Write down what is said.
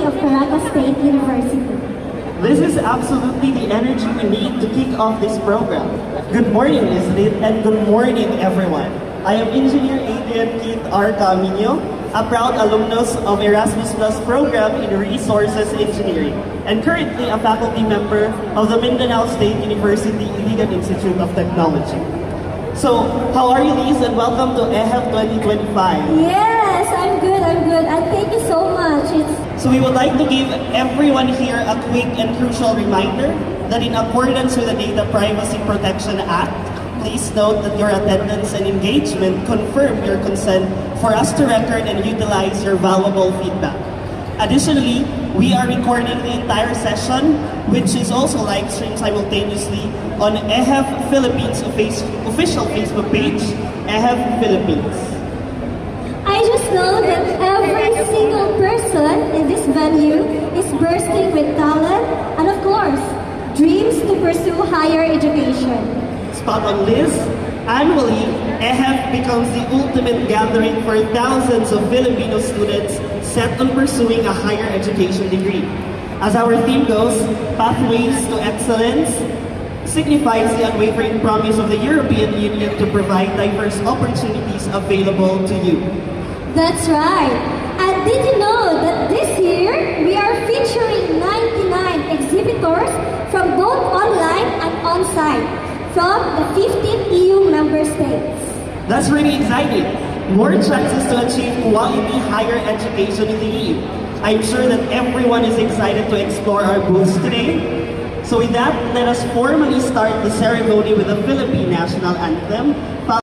of Caracas State University. This is absolutely the energy we need to kick off this program. Good morning, Lislit, and good morning, everyone. I am Engineer Adrian Keith R. Camino, a proud alumnus of Erasmus Plus program in Resources Engineering, and currently a faculty member of the Mindanao State University Iligan Institute of Technology. So, how are you, Liz, and welcome to EHEF 2025. Yes, I'm good, and thank you so much. So we would like to give everyone here a quick and crucial reminder that in accordance with the Data Privacy Protection Act, please note that your attendance and engagement confirm your consent for us to record and utilize your valuable feedback. Additionally, we are recording the entire session, which is also live streamed simultaneously on EHEF Philippines official Facebook page, EHEF Philippines. I just know that every single person in this venue is bursting with talent and, of course, dreams to pursue higher education. Spot on, Liz. Annually, EHEF becomes the ultimate gathering for thousands of Filipino students set on pursuing a higher education degree. As our theme goes, Pathways to Excellence signifies the unwavering promise of the European Union to provide diverse opportunities available to you. That's right. And did you know that this year we are featuring 99 exhibitors from both online and on-site from the 15 EU member states. That's really exciting. More chances to achieve quality higher education in the EU. I'm sure that everyone is excited to explore our booths today. So with that, let us formally start the ceremony with the Philippine National Anthem,